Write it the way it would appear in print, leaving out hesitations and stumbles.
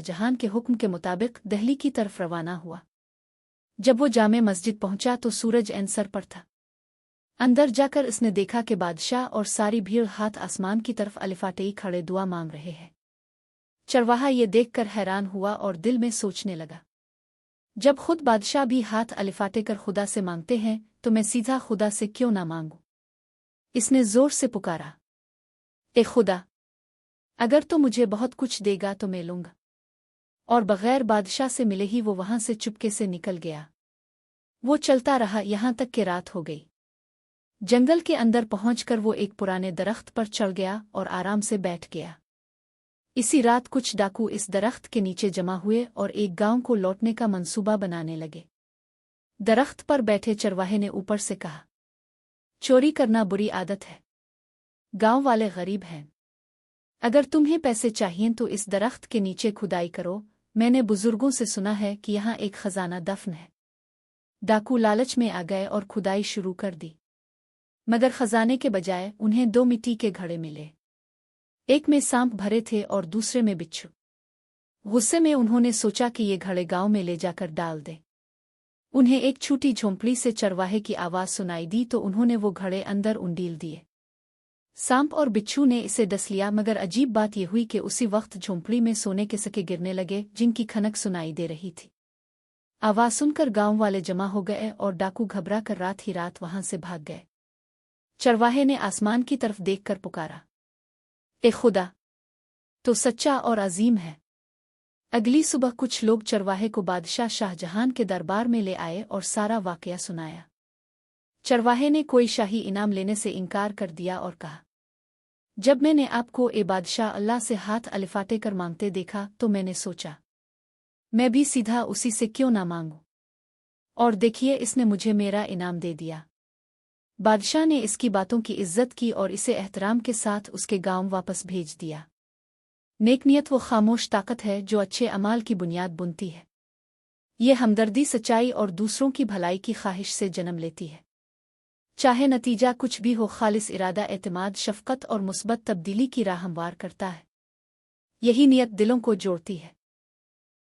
जहान के हुक्म के मुताबिक दिल्ली की तरफ रवाना हुआ। जब वो जामे मस्जिद पहुंचा तो सूरज एन सर पर था। अंदर जाकर इसने देखा कि बादशाह और सारी भीड़ हाथ आसमान की तरफ अलिफाटेई खड़े दुआ मांग रहे हैं। चरवाहा ये देखकर हैरान हुआ और दिल में सोचने लगा, जब खुद बादशाह भी हाथ अलिफाटे कर खुदा से मांगते हैं तो मैं सीधा खुदा से क्यों ना मांगूं। इसने जोर से पुकारा, ए खुदा, अगर तो मुझे बहुत कुछ देगा तो मैं लूंगा। और बगैर बादशाह से मिले ही वो वहां से चुपके से निकल गया। वो चलता रहा यहां तक कि रात हो गई। जंगल के अंदर पहुंचकर वो एक पुराने दरख्त पर चढ़ गया और आराम से बैठ गया। इसी रात कुछ डाकू इस दरख्त के नीचे जमा हुए और एक गांव को लौटने का मंसूबा बनाने लगे। दरख्त पर बैठे चरवाहे ने ऊपर से कहा, चोरी करना बुरी आदत है, गांव वाले गरीब हैं, अगर तुम्हें पैसे चाहिए तो इस दरख्त के नीचे खुदाई करो, मैंने बुजुर्गों से सुना है कि यहाँ एक खजाना दफन है। डाकू लालच में आ गए और खुदाई शुरू कर दी, मगर खजाने के बजाय उन्हें 2 मिट्टी के घड़े मिले। एक में सांप भरे थे और दूसरे में बिच्छू। गुस्से में उन्होंने सोचा कि ये घड़े गांव में ले जाकर डाल दें। उन्हें एक छोटी झोंपड़ी से चरवाहे की आवाज सुनाई दी तो उन्होंने वो घड़े अंदर उंडील दिए। सांप और बिच्छू ने इसे डस लिया, मगर अजीब बात यह हुई कि उसी वक्त झोंपड़ी में सोने के सिक्के गिरने लगे जिनकी खनक सुनाई दे रही थी। आवाज सुनकर गांव वाले जमा हो गए और डाकू घबरा कर रात ही रात वहां से भाग गए। चरवाहे ने आसमान की तरफ देखकर पुकारा, ए खुदा, तो सच्चा और अजीम है। अगली सुबह कुछ लोग चरवाहे को बादशाह शाहजहां के दरबार में ले आए और सारा वाकया सुनाया। चरवाहे ने कोई शाही इनाम लेने से इनकार कर दिया और कहा, जब मैंने आपको ए बादशाह अल्लाह से हाथ अलिफाटे कर मांगते देखा तो मैंने सोचा, मैं भी सीधा उसी से क्यों ना मांगूं। और देखिए, इसने मुझे मेरा इनाम दे दिया। बादशाह ने इसकी बातों की इज्जत की और इसे एहतराम के साथ उसके गांव वापस भेज दिया। नेकनियत वो खामोश ताकत है जो अच्छे अमाल की बुनियाद बुनती है। ये हमदर्दी, सच्चाई और दूसरों की भलाई की ख्वाहिश से जन्म लेती है। चाहे नतीजा कुछ भी हो, खालिस इरादा, एतमाद, शफकत और मुस्बत तब्दीली की राह हमवार करता है। यही नियत दिलों को जोड़ती है।